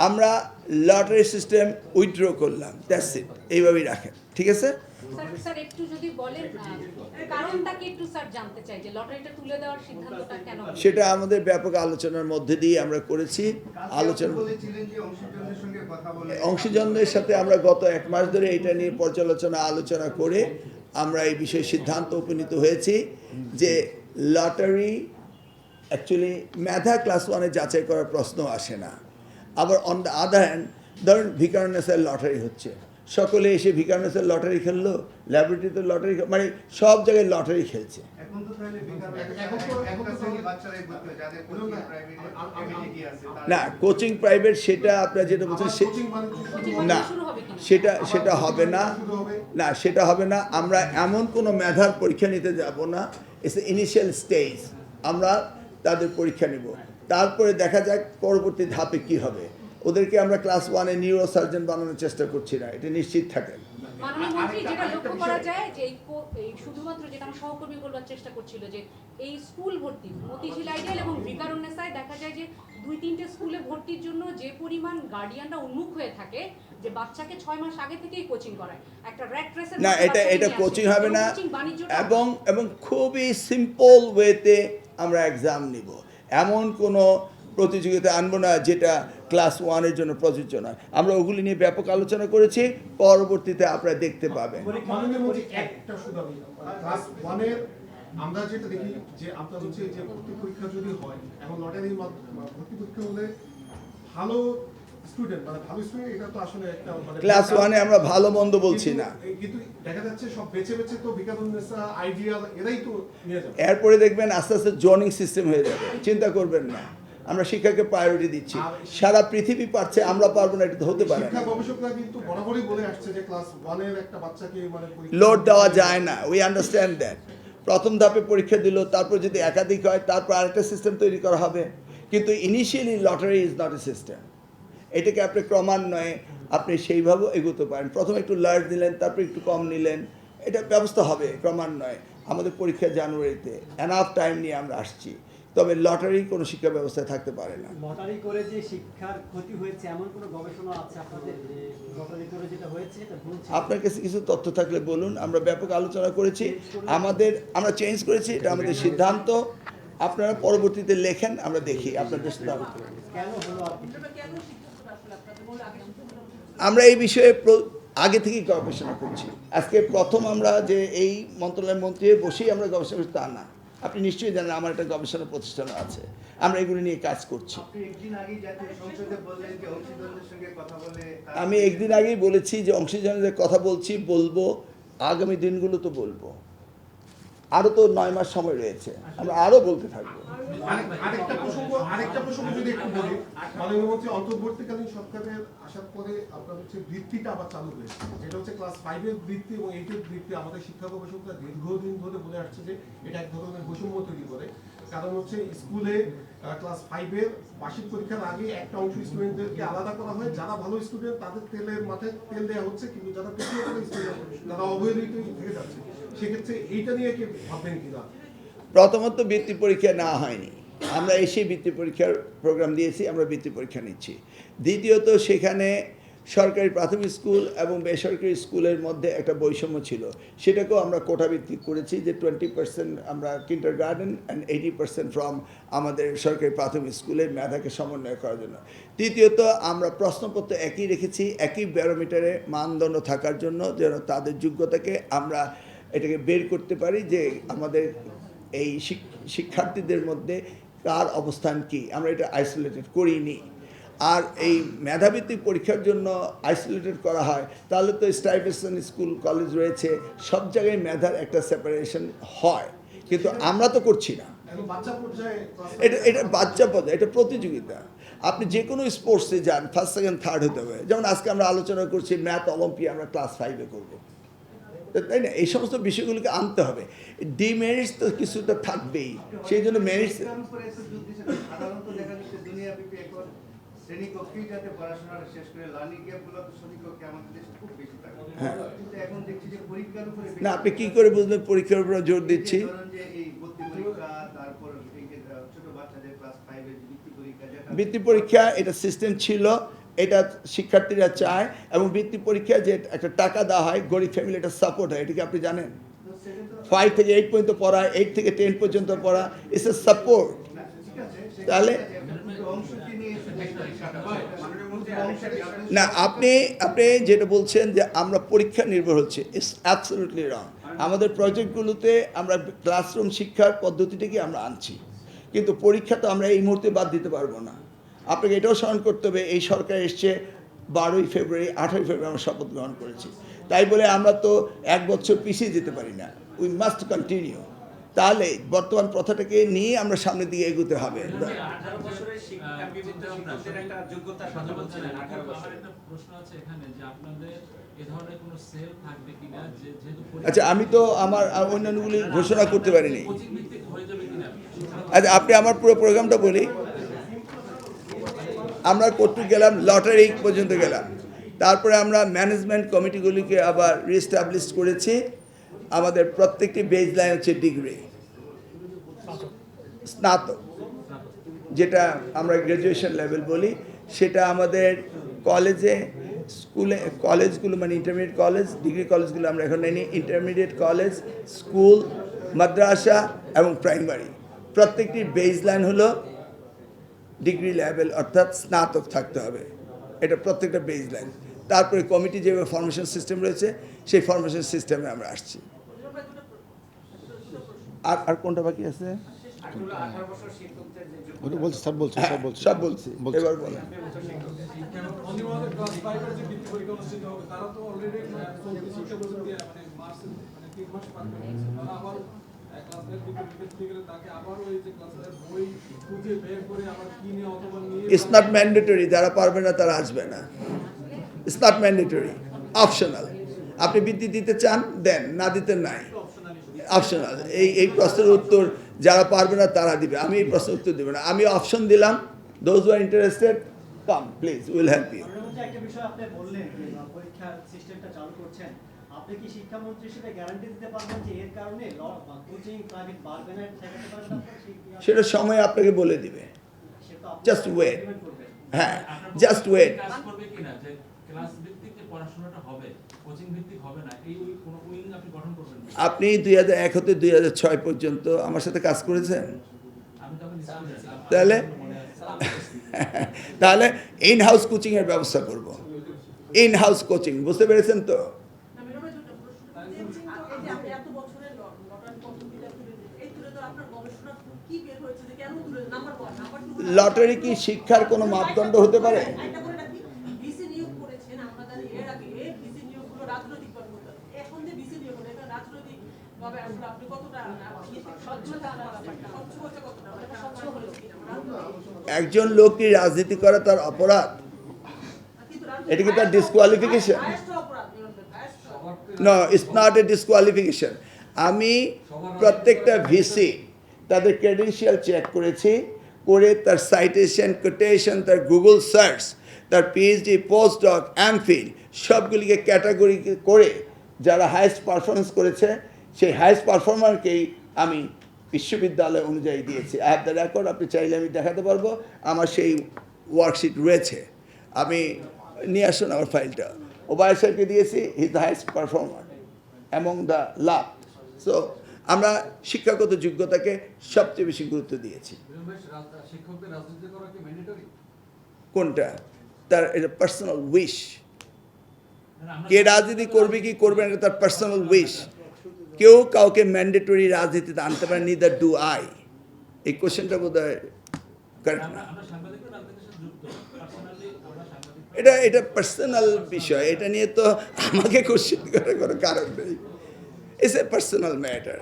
আমরা lottery system withdraw করলাম, that's it, এইভাবেই রাখেন, ঠিক আছে? স্যার একটু যদি বলেন কারণটা কি একটু স্যার জানতে চাই যে লটারিটা তুলে দেওয়ার সিদ্ধান্তটা কেন হলো? সেটা আমাদের ব্যাপক আলোচনার মধ্যে দিয়ে আমরা করেছি। আলোচনা অংশীজনদের সাথে আমরা গত 1 মাস ধরে এটা নিয়ে আলোচনা করে আমরা এই বিষয়ে সিদ্ধান্ত উপনীত হয়েছি যে লটারি অ্যাকচুয়ালি মেধা ক্লাস 1-এ যাচাই করার প্রশ্ন আসে না। আবার অন দ্য আদার হ্যান্ড, ধরুন ভিকারুননিসার লটারি হচ্ছে, সকলে এসে ভিকারুননিসার লটারি খেললো, ল্যাবরেটরিতে লটারি, মানে সব জায়গায় লটারি খেলছে। না, কোচিং প্রাইভেট সেটা আপনারা যেটা বলছেন না, সেটা হবে না, না সেটা হবে না। আমরা এমন কোনো মেধার পরীক্ষা নিতে যাব না, ইটস ইনিশিয়াল স্টেজ। আমরা তাদের পরীক্ষা নেব, তারপরে দেখা যাক পরবর্তী ধাপে কি হবে। ওদেরকে আমরা ক্লাস 1-এ নিউরো সার্জন বানানোর চেষ্টা করছি না, এটা নিশ্চিত থাকেন। মাননীয় মন্ত্রী, যেটা লক্ষ্য করা যায় যে এই শুধুমাত্র যেটা আমার সহকর্মী বলবার চেষ্টা করছিল যে এই স্কুল ভর্তি মতিঝিল আইডিয়াল এবং ভিকারুননিসায় দেখা যায় যে 2-3টে স্কুলে ভর্তির জন্য যে পরিমাণ গার্ডিয়ানরা উন্মুখ হয়ে থাকে যে বাচ্চাকে 6 মাস আগে থেকেই কোচিং করায়, একটা র্যাট রেসের না, এটা কোচিং হবে না, এবং খুবই সিম্পল ওয়েতে আমরা এক্সাম নিব। এমন কোনো প্রতিযোগিতা আনবো না যেটা ক্লাস 1-এর জন্য প্রযোজ্য নয়। আমরা ওগুলি নিয়ে ব্যাপক আলোচনা করেছি, পরবর্তীতে আপনারা দেখতে পাবেন। আমরা যেটা দেখি যে আপনার হচ্ছে যে ভর্তি পরীক্ষা যদি হয় এবং লটারির ভর্তি পরীক্ষা হলে ভালো স্টুডেন্ট, মানে ভালো স্টুডেন্ট, এটা তো আসলে একটা ক্লাস 1-এ আমরা ভালো মন্দ বলছি না, কিন্তু দেখা যাচ্ছে সব বেছে বেছে তো ভিকারুননিসা আইডিয়াল এরাই তো নিয়ে যাবে। এরপরে দেখবেন আস্তে আস্তে জোনিং সিস্টেম হয়ে যাবে, চিন্তা করবেন না। আমরা শিক্ষাকে প্রায়োরিটি দিচ্ছি, সারা পৃথিবী পারছে, আমরা পারবো না, এটা হতে পারে না। শিক্ষা গবেষকরা কিন্তু বরাবরই বলে আসছে যে ক্লাস 1-এর একটা বাচ্চাকে মানে লোড দেওয়া যায় না, উই আন্ডারস্ট্যান্ড দ্যাট। প্রথম ধাপে পরীক্ষা দিল, তারপর যদি একাধিক হয় তারপর আরেকটা সিস্টেম তৈরি করা হবে, কিন্তু initially lottery is not a system. এটাকে আপনি ক্রমান্বয়ে আপনি সেইভাবে এগোতে পারেন। প্রথমে একটু লার্জ নিলেন, তারপর একটু কম নিলেন, এটা ব্যবস্থা হবে ক্রমান্বয়ে। আমাদের পরীক্ষা জানুয়ারিতে, এনাফ টাইম নিয়ে আমরা আসছি। তবে লটারি কোনো শিক্ষা ব্যবস্থায় থাকতে পারে না। লটারি করে যে শিক্ষার ক্ষতি হয়েছে এমন কোনো গবেষণা আছে আপনাদের? লটারি করে যেটা হয়েছে এটা ভুল ছিল? আপনার কাছে কিছু তথ্য থাকলে বলুন, আমরা ব্যাপক আলোচনা করেছি, আমরা চেঞ্জ করেছি, এটা আমাদের সিদ্ধান্ত। আপনারা পরবর্তীতে লেখেন, আমরা দেখি আপনাদের সিদ্ধান্ত। আমরা এই বিষয়ে আগে থেকেই গবেষণা করছি। আজকে প্রথম আমরা যে এই মন্ত্রণালয়ের মন্ত্রী বসেই আমরা গবেষণা করছি তা না, আপনি নিশ্চয়ই জানেন আমার একটা গবেষণা প্রতিষ্ঠান আছে, আমরা এগুলো নিয়ে কাজ করছি। আমি একদিন আগেই বলেছি যে অংশীজনদের কথা বলবো, আগামী দিনগুলো তো বলবো, আরো তো 9 মাস সময় রয়েছে, আমরা আরো বলতে থাকবো। আরেকটা প্রসঙ্গ যদি একটু বলি, মাননীয় মন্ত্রী অন্তর্বর্তীকালীন সরকারের আসার পরে আপনার হচ্ছে বৃত্তিটা আবার চালু হয়েছে, যেটা হচ্ছে ক্লাস 5-এর বৃত্তি এবং 8-এর বৃত্তি। আমাদের শিক্ষা গবেষকরা দীর্ঘদিন ধরে বলে আসছে যে এটা এক ধরনের বৈষম্য তৈরি করে। কারণ হচ্ছে স্কুলে ক্লাস 5-এর বার্ষিক পরীক্ষার আগে একটা অংশ স্টুডেন্টদেরকে আলাদা করা হয়, যারা ভালো স্টুডেন্ট তাদের তেলের মাথায় তেল দেওয়া হচ্ছে, কিন্তু যারা পিছিয়ে পড়া স্টুডেন্ট তারা অবহেলিত থেকে যাচ্ছে। সেক্ষেত্রে এইটা নিয়ে কি ভাববেন কিনা? প্রথমত বৃত্তি পরীক্ষা না হয়নি, আমরা এসে বৃত্তি পরীক্ষার প্রোগ্রাম দিয়েছি, আমরা বৃত্তি পরীক্ষা নিচ্ছি। দ্বিতীয়ত সেখানে সরকারি প্রাথমিক স্কুল এবং বেসরকারি স্কুলের মধ্যে একটা বৈষম্য ছিল, সেটাকেও আমরা কোটা ভিত্তিক করেছি যে 20% আমরা কিন্ডার গার্ডেন অ্যান্ড 80% ফ্রম আমাদের সরকারি প্রাথমিক স্কুলের মেধাকে সমন্বয় করার জন্য। তৃতীয়ত আমরা প্রশ্নপত্র একই রেখেছি, একই ব্যারোমিটারে মানদণ্ড থাকার জন্য, যেন তাদের যোগ্যতাকে আমরা এটাকে বের করতে পারি যে আমাদের এই শিক্ষার্থীদের মধ্যে কার অবস্থান কি, আমরা এটা আইসোলেটেড করিনি। আর এই মেধাভিত্তিক পরীক্ষার জন্য আইসোলেটেড করা হয়, তাহলে তো স্টাইভেশন স্কুল কলেজ রয়েছে, সব জায়গায় মেধার একটা সেপারেশন হয়, কিন্তু আমরা তো করছি না। এটা বাচ্চা পর্যায়ে, এটা প্রতিযোগিতা। আপনি যে কোনো স্পোর্টসে যান, ফার্স্ট সেকেন্ড থার্ড হতে হবে। যেমন আজকে আমরা আলোচনা করছি ম্যাথ অলিম্পিয়া আমরা ক্লাস 5-এ করবো, তাই না? এই সমস্ত বিষয়গুলোকে আনতে হবে। ডিমেরিটস তো কিছুটা থাকবেই, সেই জন্য মেরিটস না। আপনি কি করে বুঝলেন পরীক্ষার উপর জোর দিচ্ছি? বৃত্তি পরীক্ষা এটা সিস্টেম ছিল, এটা শিক্ষার্থীরা চায়, এবং বৃত্তি পরীক্ষায় যে একটা টাকা দেওয়া হয়, গরিব ফ্যামিলি একটা সাপোর্ট হয়, এটা কি আপনি জানেন? 5 থেকে 8 পর্যন্ত পড়া, 8 থেকে 10 পর্যন্ত পড়া, ইটস এ সাপোর্ট। তাহলে না, আপনি যেটা বলছেন যে আমরা পরীক্ষা নির্ভর হচ্ছে, ইটস অ্যাবসলিউটলি রং। আমাদের প্রজেক্টগুলোতে আমরা ক্লাসরুম শিক্ষার পদ্ধতিটাকে আমরা আনছি, কিন্তু পরীক্ষা তো আমরা এই মুহূর্তে বাদ দিতে পারবো না। আপনাকে এটাও স্মরণ করতে হবে, এই সরকার এসছে 12ই ফেব্রুয়ারি, 18ই ফেব্রুয়ারি আমরা শপথ গ্রহণ করেছি। তাই বলে আমরা তো 1 বছর পিছিয়ে যেতে পারি না, উই মাস্ট কন্টিনিউ। তাহলে বর্তমান প্রথাটাকে নিয়ে আমরা সামনের দিকে এগোতে হবে। 18 বছরের শিক্ষকদের একটা যোগ্যতার কথা বলছিলেন, 18 বছর। আমার একটা প্রশ্ন আছে এখানে যে আপনাদের এই ধরনের কোনো সেল থাকবে কিনা, যেহেতু আচ্ছা, আমি তো আমার অন্যান্যগুলি ঘোষণা করতে পারিনি। কোচিং ভিত্তিক হয়ে যাবে কিনা? আচ্ছা, আপনি আমার পুরো প্রোগ্রামটা বলি। আমরা করতে গেলাম, লটারি পর্যন্ত গেলাম, তারপরে আমরা ম্যানেজমেন্ট কমিটিগুলিকে আবার রিএস্টাবলিশ করেছি। আমাদের প্রত্যেকটি বেজ লাইন হচ্ছে ডিগ্রি, স্নাতক, যেটা আমরা গ্র্যাজুয়েশন লেভেল বলি। সেটা আমাদের কলেজে, স্কুলে, কলেজগুলো মানে ইন্টারমিডিয়েট কলেজ, ডিগ্রি কলেজগুলো আমরা এখন নেই, ইন্টারমিডিয়েট কলেজ, স্কুল, মাদ্রাসা এবং প্রাইমারি, প্রত্যেকটির বেজ লাইন হলো ডিগ্রি লেভেল, অর্থাৎ স্নাতক থাকতে হবে। এটা প্রত্যেকটা বেজ লাইন। তারপরে কমিটি যেভাবে ফরমেশন সিস্টেম রয়েছে, সেই ফরমেশন সিস্টেমে আমরা আসছি। আর কোনটা বাকি আছে? 18 বছর শিক্ষকদের যে যোগ্যতা, বলছি স্যার, বলছি হ্যাঁ, সব বলছি। সব বলছি, এবার বলেন। অনিবার্য ক্লাস 5 এর যে বৃত্তি পরীক্ষা অনুষ্ঠিত হবে, তারা তো অলরেডি চলতি শিক্ষাবর্ষ দিয়ে মানে মার্চ মানে 3 মাস পার করে গেছে। তারা আবার ক্লাস 5 বৃত্তি দিতে গেলে তাকে আবার ওই যে ক্লাস 5 বই খুঁজে বের করে আবার কিনে অথবা নিয়ে ইটস নট ম্যান্ডেটরি, যারা পারবে না তারা আসবে না। It's not mandatory, optional. আপনি বৃত্তি দিতে চান দেন, না দিতে নাই, অপশনাল। এই প্রশ্নের উত্তর যারা পারবে না তারা দিবে, আমি এই প্রশ্নের উত্তর দেবো না। আমি অপশন দিলাম, those who are interested come please, will help you. একটা বিষয় আপনি বললেন যে পরীক্ষার সিস্টেমটা চালু করছেন, আপনি কি শিক্ষামন্ত্রী হিসেবে গ্যারান্টি দিতে পারবেন যে এর কারণে কোচিং প্রাইভেট বাড়বে না, ঠেকাতে পারবেন আপনারা? সেটা সময় আপনাকে বলে দিবে, জাস্ট ওয়েট। হ্যাঁ, জাস্ট ওয়েট। কাজ করবে কিনা যে ক্লাস ভিত্তিক যে পড়াশোনাটা হবে, কোচিং ভিত্তিক হবে না, এই কোন উইং আপনি গঠন করবেন কিনা? আপনি 2001 হতে 2006 পর্যন্ত আমার সাথে কাজ করেছেন, আমি তো আমি স্টুডেন্ট। তাহলে তাহলে ইন হাউস কোচিং এর ব্যবস্থা করব। ইন হাউস কোচিং, বুঝতে পেরেছেন তো? লটারি কি শিক্ষার কোনো মাপদণ্ড হতে পারে? একজন লোক কি রাজনীতি করা তার অপরাধ? এটা কি তার disqualification? No, it's not a disqualification. আমি প্রত্যেকটা ভিসি তাদের ক্রেডেনশিয়াল চেক করেছি, করে তার সাইটেশন, কোটেশন, তার গুগল সার্চ, তার পিএইচডি, পোস্টডক, এমফিল সবগুলিকে ক্যাটাগরি করে যারা হাইয়েস্ট পারফরমেন্স করেছে, সেই হাইয়েস্ট পারফরমারকেই আমি বিশ্ববিদ্যালয় অনুযায়ী দিয়েছি। আই হ্যাভ দ্য রেকর্ড, আপনি চাইলে আমি দেখাতে পারবো, আমার সেই ওয়ার্কশিট রয়েছে। আমি নিয়ে আসুন আমার ফাইলটা। ওবায়দ সাহেবকে দিয়েছি, he is the highest performer among the love. So আমরা শিক্ষাগত যোগ্যতাকে সবচেয়ে বেশি গুরুত্ব দিয়েছি। শিক্ষকদের রাজনীতি করা কি ম্যান্ডেটরি? কোনটা? তার এটা পার্সোনাল উইশ। কে রাজনীতি করবে কি করবে না, এটা তার পার্সোনাল উইশ। কেউ কাউকে ম্যান্ডেটরি রাজনীতিতে আনতে পারে, নিদার ডু আই। এই কোশ্চেনটা বোধ হয় কারেক্ট না। আমরা সাংবাদিকরা রাজনীতির সাথে যুক্ত, পার্সোনালি আমরা সাংবাদিক। এটা পার্সোনাল বিষয়, এটা নিয়ে তো আমাকে কোশ্চেন করার কোনো কারণ নেই। It's a personal matter.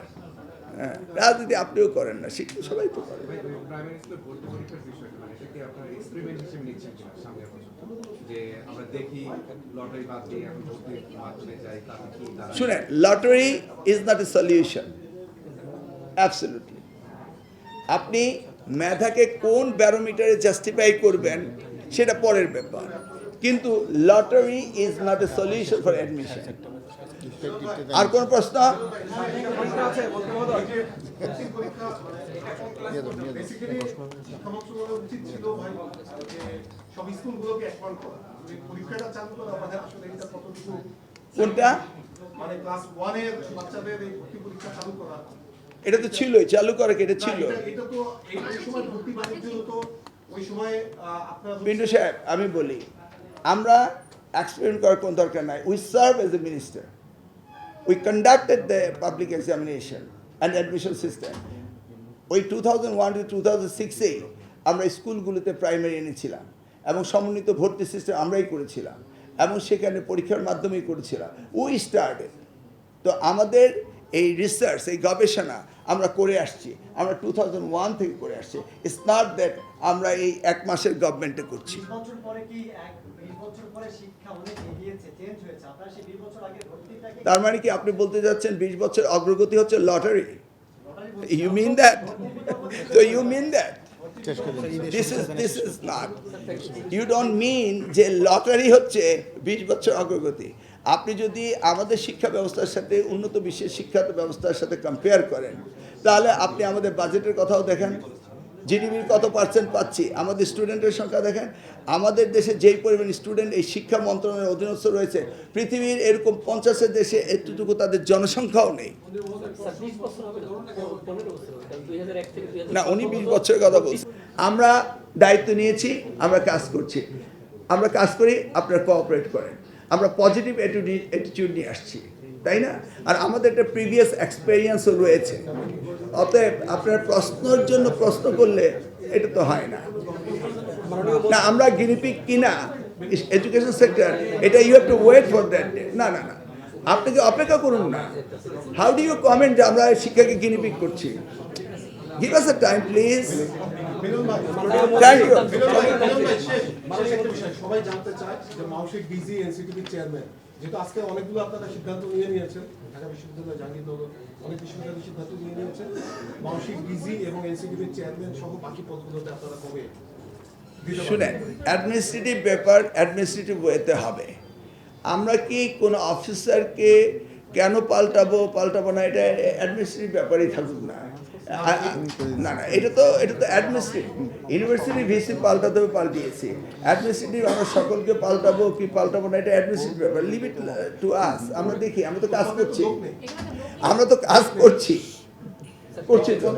হ্যাঁ, রাজনীতি আপনিও করেন না, শিক্ষা সবাই তো করেন। প্রাইমারি স্কুলের ভর্তি পরীক্ষার বিষয়টা মানে এটা কি আপনারা এক্সপেরিমেন্ট হিসেবে নিচ্ছেন কিনা সামনের বছর, যে আমরা দেখি লটারি বাদ দিয়ে এখন ভর্তির মাধ্যমে যাই, তাতে কি দাঁড়ায়? শুনেন, lottery is not a solution, absolutely. আপনি মেধাকে কোন ব্যারোমিটারে জাস্টিফাই করবেন সেটা পরের ব্যাপার, কিন্তু lottery is not a solution for admission. আর কোন প্রশ্ন? বেসিক্যালি শিক্ষা মন্ত্রণালয় উচিত ছিল ভাই যে সব স্কুলগুলোকে এক্সপান্ড করা, এই পরীক্ষাটা চালু করা মানে আসলে এটা কতটুকু কোনটা? মানে ক্লাস 1 এর বাচ্চাদের এই ভর্তি পরীক্ষা চালু করা? এটা তো ছিলই, চালু করা কি এটা ছিল? এটা তো এই সময় ভর্তি বাণিজ্য তো ওই সময় আপনারা পিন্টু সাহেব আমি বলি, আমরা এক্সপেরিমেন্ট করার কোনো দরকার নাই। We serve as a minister, we conducted the public examination and admission system. ওই 2001 to 2006-এ আমরা স্কুলগুলোতে প্রাইমারি এনেছিলাম এবং সমন্বিত ভর্তি সিস্টেম আমরাই করেছিলাম এবং সেখানে পরীক্ষার মাধ্যমেই করেছিলাম। We started. তো আমাদের এই রিসার্চ, এই গবেষণা আমরা করে আসছি, আমরা 2001 থেকে করে আসছি। ইটস নট দ্যাট আমরা এই 1 মাসের গভর্নমেন্টে করছি। 20 বছর পরে কি 20 বছর পরে শিক্ষা অনেক এগিয়েছে, চেঞ্জ হয়েছে? আপনারা সেই 20 বছর আগের ভর্তিটাকে তার মানে কি আপনি বলতে যাচ্ছেন 20 বছর অগ্রগতি হচ্ছে lottery? You mean that? So you mean that? This is not. You don't mean যে লটারি হচ্ছে 20 বছর অগ্রগতি। আপনি যদি আমাদের শিক্ষা ব্যবস্থার সাথে উন্নত বিশ্বের শিক্ষা ব্যবস্থার সাথে কম্পেয়ার করেন, তাহলে আপনি আমাদের বাজেটের কথাও দেখেন, জিডিপির কত পার্সেন্ট পাচ্ছি, আমাদের স্টুডেন্টের সংখ্যা দেখেন। আমাদের দেশে যেই পরিমাণ স্টুডেন্ট এই শিক্ষা মন্ত্রণালয়ের অধীনস্থ রয়েছে, পৃথিবীর এরকম 50 দেশে এতটুকু তাদের জনসংখ্যাও নেই। না, উনি 20 বছরের কথা বলছেন। আমরা দায়িত্ব নিয়েছি, আমরা কাজ করছি, আমরা কাজ করি, আপনারা কোঅপারেট করেন। আমরা পজিটিভ অ্যাটিটিউড নিয়ে আসছি, তাই না? আর আমাদের একটা প্রিভিয়াস এক্সপেরিয়েন্সও রয়েছে। অতএব আপনার প্রশ্নের জন্য প্রশ্ন করলে এটা তো হয় না। না, আমরা গিনিপিক কিনা এডুকেশন সেক্টর, এটা you have to wait for that day. না না না, আপনাকে অপেক্ষা করুন না। হাউ ডু ইউ কমেন্ট যে আমরা শিক্ষাকে গিনিপিক করছি? Give us a time please. Thank you. শেষ একটা বিষয়, সবাই জানতে চায় যে মাউশিক ডিজি এনসিটিভি চেয়ারম্যান, যেহেতু আজকে অনেকগুলো আপনারা সিদ্ধান্ত নিয়েছেন, ঢাকা বিশ্ববিদ্যালয়, জাহাঙ্গীরনগর অনেক বিশ্ববিদ্যালয় সিদ্ধান্ত নিয়েছেন, মাউশিক ডিজি এবং এনসিটিভি চেয়ারম্যান সহ বাকি পদগুলোতে আপনারা কবে? শুনেন, অ্যাডমিনিস্ট্রেটিভ ব্যাপার অ্যাডমিনিস্ট্রেটিভ ওয়েতে হবে। আমরা কি কোনো অফিসারকে কেন পাল্টাবো না, এটা অ্যাডমিনিস্ট্রেটিভ ব্যাপারই থাকুক না। না না, এটা তো অ্যাডমিনিস্ট্রেটিভ। ইউনিভার্সিটি ভিসি পাল্টাতে হবে, পাল্টিয়েছি। অ্যাডমিনিস্ট্রেটিভ আমরা সকলকে পাল্টাবো না, এটা অ্যাডমিনিস্ট্রেটিভ ব্যাপার। Leave it to us. আমরা দেখি, আমরা তো কাজ করছি, করছি তো।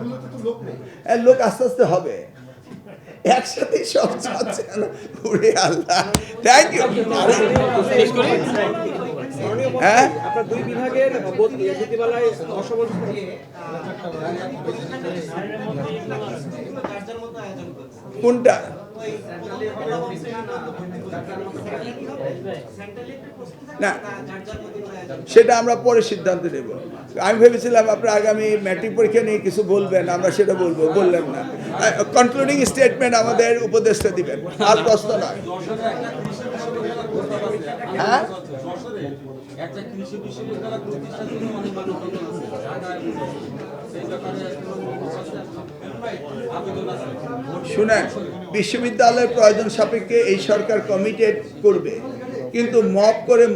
লোক আস্তে আস্তে হবে, একসাথে সব চাচ্ছে না। ওরে আল্লাহ, থ্যাংক ইউ। হ্যাঁ, আপনার দুই বিভাগের নীতিমালায় কোনটা? না, সেটা আমরা পরে সিদ্ধান্ত নেব। আমি ভেবেছিলাম আপনার আগামী ম্যাট্রিক পরীক্ষা নিয়ে কিছু বলবেন, আমরা সেটা বললাম না। কনক্লুডিং স্টেটমেন্ট আমাদের উপদেষ্টা দিবেন, আর প্রশ্ন নয়। হ্যাঁ, একটা কৃষি বিশ্ববিদ্যালয় প্রতিষ্ঠার জন্য অনেক মানুষ শুনেন, বিশ্ববিদ্যালয়ের প্রয়োজন সাপেক্ষে এই সরকার কমিটেড করবে, কিন্তু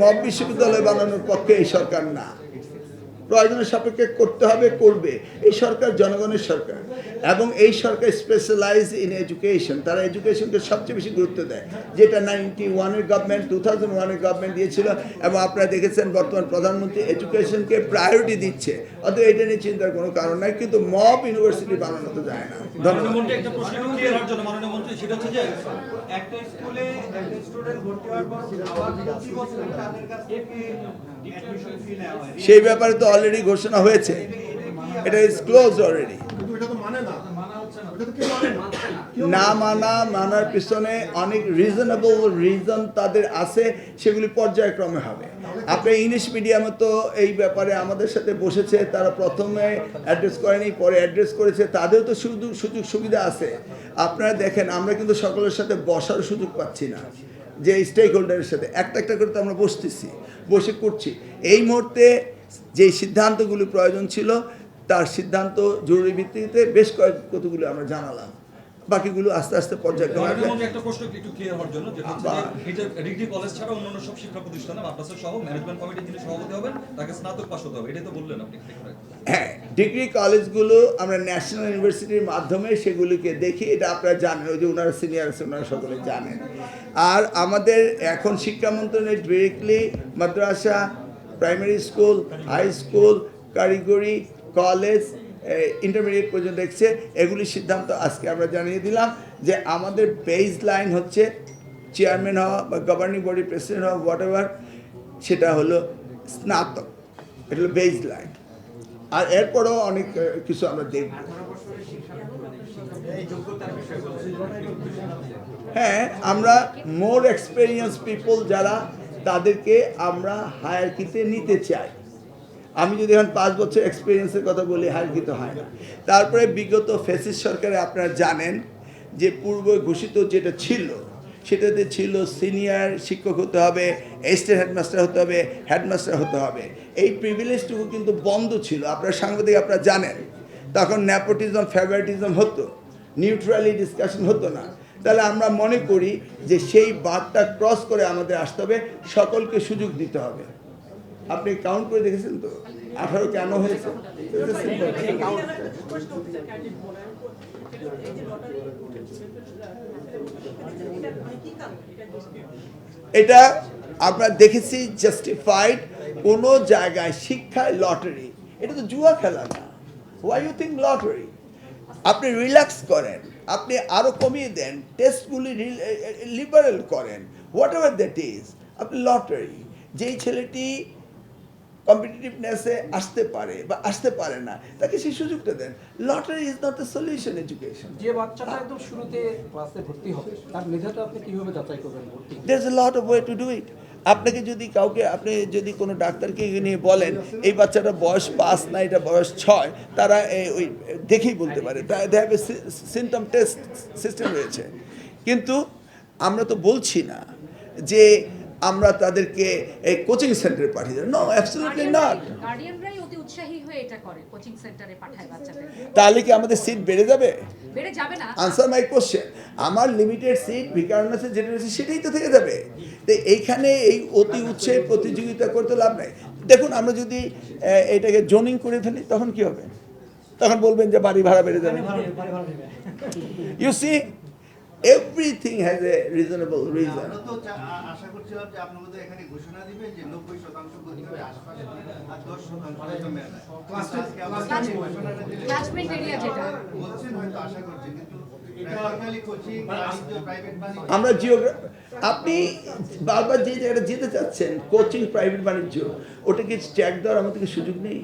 মব বিশ্ববিদ্যালয় বানানোর পক্ষে এই সরকার না। প্রয়োজনের সাপেক্ষে করতে হবে, করবে। এই সরকার জনগণের সরকার এবং এই সরকার স্পেশালাইজ ইন এডুকেশন। তারা এডুকেশনকে সবচেয়ে বেশি গুরুত্ব দেয়, যেটা 91-এর গভর্নমেন্ট 2001-এর গভর্নমেন্ট দিয়েছিল। এবং আপনারা দেখেছেন বর্তমান প্রধানমন্ত্রী এডুকেশনকে প্রায়োরিটি দিচ্ছে। অতএব এটা নিয়ে চিন্তার কোনো কারণ নাই, কিন্তু মব ইউনিভার্সিটি বানানো তো যায় না। ধন্যবাদ। একটা প্রশ্ন ক্লিয়ার জন্য মাননীয় মন্ত্রী, সেটা হচ্ছে যে একটা স্কুলে একটা স্টুডেন্ট ভর্তি হওয়ার পর আবার প্রতি বছর তাদের কাছ থেকে অ্যাডমিশন ফি নেওয়া হয়। সেই ব্যাপারে তো অলরেডি ঘোষণা হয়েছে, এটা ইজ ক্লোজ অলরেডি। কিন্তু এটা তো মানে না, এটা তো কেউ মানে না। না মানার পিছনে অনেক রিজনেবল রিজন তাদের আছে, সেগুলি পর্যায়ক্রমে হবে। আপনার ইংলিশ মিডিয়ামে তো এই ব্যাপারে আমাদের সাথে বসেছে, তারা প্রথমে অ্যাড্রেস করেনি, পরে অ্যাড্রেস করেছে, তাদের তো সুযোগ সুবিধা আছে। আপনারা দেখেন, আমরা কিন্তু সকলের সাথে বসার সুযোগ পাচ্ছি না, যে স্টেক হোল্ডারের সাথে একটা করে তো আমরা বসে করছি। এই মুহূর্তে যে সিদ্ধান্তগুলি প্রয়োজন ছিল, তার সিদ্ধান্ত জরুরি ভিত্তিতে বেশ কতগুলো আমরা জানালাম। বাকিগুলো আস্তে আস্তে পর্যায়ক্রমে আসবে। মাননীয় একটা প্রশ্ন একটু ক্লিয়ার হওয়ার জন্য যেটা হচ্ছে যে এটা ডিগ্রি কলেজ ছাড়া অন্যান্য সব শিক্ষা প্রতিষ্ঠানে মাদ্রাসা সহ ম্যানেজমেন্ট কমিটির যিনি সভাপতি হবেন তাকে স্নাতক পাস হতে হবে, এটাই তো বললেন আপনি। হ্যাঁ, ডিগ্রি কলেজগুলো আমরা ন্যাশনাল ইউনিভার্সিটির মাধ্যমে সেগুলিকে দেখি, এটা আপনারা জানেন, ওই যে ওনারা সিনিয়র আছে ওনারা সকলে জানেন। আর আমাদের এখন শিক্ষা মন্ত্রণালয় ডিরেক্টলি মাদ্রাসা, প্রাইমারি স্কুল, হাই স্কুল, কারিগরি, কলেজ, ইন্টারমিডিয়েট পর্যন্ত দেখছে। এগুলির সিদ্ধান্ত আজকে আমরা জানিয়ে দিলাম যে আমাদের বেস লাইন হচ্ছে চেয়ারম্যান হওয়া বা গভর্নিং বডি প্রেসিডেন্ট হওয়া হোয়াট এভার, সেটা হলো স্নাতক, এটা হলো বেস লাইন। আর এরপরেও অনেক কিছু আমরা দেখব। হ্যাঁ, আমরা মোর এক্সপেরিয়েন্স পিপল যারা, তাদেরকে আমরা হায়ারকিতে নিতে চাই। আমি যদি এখন 5 বছর এক্সপিরিয়েন্সের কথা বলি, হায়ারকিতে হয় না। তারপরে বিগত ফ্যাসিস্ট সরকারে আপনারা জানেন যে পূর্ব ঘোষিত যেটা ছিল সেটাতে ছিল সিনিয়র শিক্ষক হতে হবে, অ্যাসিস্ট্যান্ট হেডমাস্টার হতে হবে, হেডমাস্টার হতে হবে। এই প্রিভিলেজটুকু কিন্তু বন্ধ ছিল। আপনারা সাংবাদিক, আপনারা জানেন তখন নেপোটিজম, ফেভারিটিজম হতো, নিউট্রালি ডিসকাশন হতো না। তাহলে আমরা মনে করি যে সেই বারটা ক্রস করে আমাদের আসতে হবে, সকলকে সুযোগ দিতে হবে। আপনি কাউন্ট করে দেখেছেন তো 18 কেন হয়েছে? এটা আমরা দেখেছি জাস্টিফাইড। কোনো জায়গায় শিক্ষায় লটারি, এটা তো জুয়া খেলা না। Why you think lottery? আপনি রিল্যাক্স করেন, আপনি আরও কমিয়ে দেন, টেস্টগুলি লিবারেল করেন, হোয়াট এভার দ্যাট ইজ। আপনি লটারি, যেই ছেলেটি কম্পিটিটিভনেসে আসতে পারে বা আসতে পারে না, তাকে সেই সুযোগটা দেন। Lottery is not the solution education. যে বাচ্চাটা একদম শুরুতে ক্লাসে ভর্তি হবে তার মেধাটা আপনি কিভাবে যাচাই করবেন ভর্তি? There is a lot of way to do it. আপনাকে যদি কাউকে, আপনি যদি কোনো ডাক্তারকে নিয়ে বলেন এই বাচ্চাটা বয়স 5 না এটা বয়স 6, তারা ওই দেখেই বলতে পারে। They have a symptom test system রয়েছে। কিন্তু আমরা তো বলছি না যে আমরা তাদেরকে এই কোচিং সেন্টারে পাঠিয়ে দেব। No, absolutely not. গার্ডিয়ানরাই অতি উৎসাহী হয়ে এটা করে, কোচিং সেন্টারে পাঠায় বাচ্চাদের। তাহলে কি আমাদের সিট বেড়ে যাবে? বেড়ে যাবে না। আনসার মাই কোশ্চেন। আমার লিমিটেড সিট ভিকারুন্নাসে যেটা রয়েছে সেটাই তো থেকে যাবে। তো এইখানে এই অতি উৎসাহে প্রতিযোগিতা করতে লাভ নাই। দেখুন, আমরা যদি এটাকে জোনিং করে ফেলি তখন কি হবে? তখন বলবেন যে বাড়ি ভাড়া বেড়ে যাবে। You see, everything has a reasonable reason. আমরা তো আশা করছিলাম যে আপনার মধ্যে এখানে ঘোষণা দিবে যে 90% ভর্তি হবে আশপাশে আর 10% মেলা। ক্লাসমেট এরিয়া যেটা বলছেন হয়তো আশা করছি, কিন্তু কোচিং প্রাইভেট বাণিজ্য আমরা আপনি বারবার যে জায়গাটা যেতে চাচ্ছেন, কোচিং প্রাইভেট বাণিজ্য, ওটা কি চেক দেওয়ার আমাদেরকে সুযোগ নেই?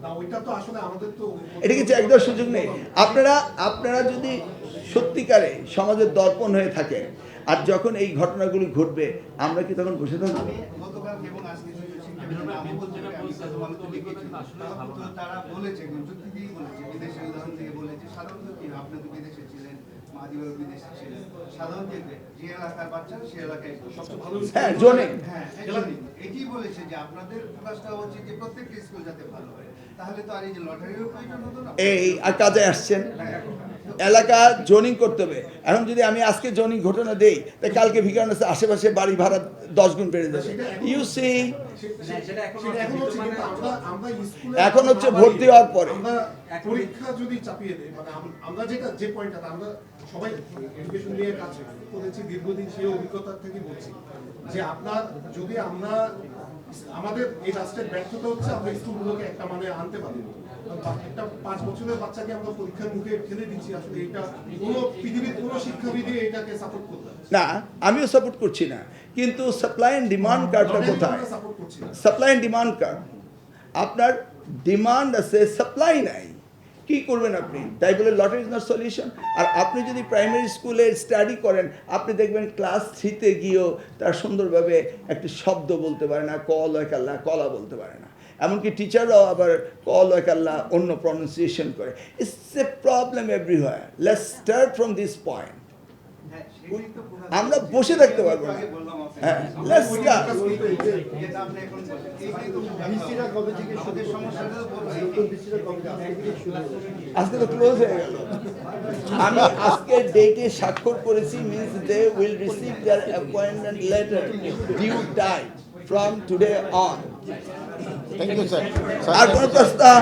না, ওইটা তো আসলে আমাদের তো এটা কি চেক দেওয়ার সুযোগ নেই? আপনারা যদি সত্যিকারে সমাজের দর্পণ হয়ে থাকে, আর যখন এই ঘটনাগুলি ঘটবে, আমরা কি তখন বসে থাকবো? গতকাল এবং আজকে আমি বলতে পারি, আমি সাধারণত লিখেছি, তো তারা বলেছে, যুক্তি দিয়ে বলেছে, বিদেশের উদাহরণ থেকে বলেছে, সাধারণত কি আপনি তো বিদেশে ছিলেন, মাদিবাবু বিদেশে ছিলেন, সাধারণত যে এলাকার বাচ্চা সে এলাকায় সবচেয়ে ভালো। হ্যাঁ, জোনিং। হ্যাঁ, এটি বলেছে যে আপনাদের ফোকাসটা হচ্ছে যে প্রত্যেকটা স্কুল যাতে ভালো হয়। তাহলে তো আর এই যে লটারির প্রয়োজন হতো না। এই আর কাজে আসছেন, এলাকা জোনিং করতে হবে। এখন যদি আমি আজকে জোনিং ঘটনা দেই, তাই কালকে ভিকারুন্নাসের আশেপাশে বাড়ি ভাড়া 10 গুণ বেড়ে যাবে। ইউ সি, এখন হচ্ছে ভর্তি হওয়ার পরে আমরা পরীক্ষা যদি চাপিয়ে দেয়, মানে আমরা যে পয়েন্টটা আমরা সবাই এডুকেশন নিয়ে কাজ করেছি দীর্ঘদিন, সেই অভিজ্ঞতার থেকে বলছি যে আপনার যদি আমরা আমাদের এই রাষ্ট্রের ব্যর্থতা হচ্ছে আমরা স্কুলগুলোকে একটা মানে আনতে পারি। একটা 5 বছরের বাচ্চাকে আমরা পরীক্ষার মুখে ফেলে দিচ্ছি, আসলে এটা কোনো পৃথিবীর কোনো শিক্ষাবিদে এটাকে সাপোর্ট করতে না, আমিও সাপোর্ট করছি না, কিন্তু সাপ্লাই অ্যান্ড ডিমান্ড কার্ডটা কোথায়? সাপোর্ট করছি না। সাপ্লাই অ্যান্ড ডিমান্ড কার্ড, আপনার ডিমান্ড আছে, সাপ্লাই নাই, কি করবেন আপনি? তাই বলে লটারি ইজ নট সলিউশন। আর আপনি যদি প্রাইমারি স্কুলে স্টাডি করেন, আপনি দেখবেন ক্লাস 3-তে গিয়েও তার সুন্দরভাবে একটি শব্দ বলতে পারে না, কল এক আল্লাহ, কলা বলতে পারে না। এমনকি টিচাররাও আবার কল এক আল্লাহ অন্য প্রনাউন্সিয়েশন করে। It's a problem everywhere. Let's start from this point. আমরা বসে থাকতে পারবো না। হ্যাঁ, লেটস স্টার্ট। আজকে তো ক্লোজ হয়ে গেল। আমি আজকের ডেটে স্বাক্ষর করেছি, means they will receive their appointment letter due time from today on. আর কোন প্রস্তাব?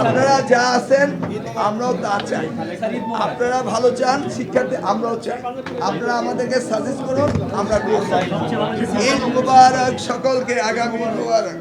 আপনারা যা আছেন আমরাও তা চাই, আপনারা ভালো চান শিক্ষার্থী, আমরাও চাই, আপনারা আমাদেরকে সাজেস্ট করুন, আমরা করব। ঈদ মুবারক সকলকে, আগামী ঈদ মুবারক।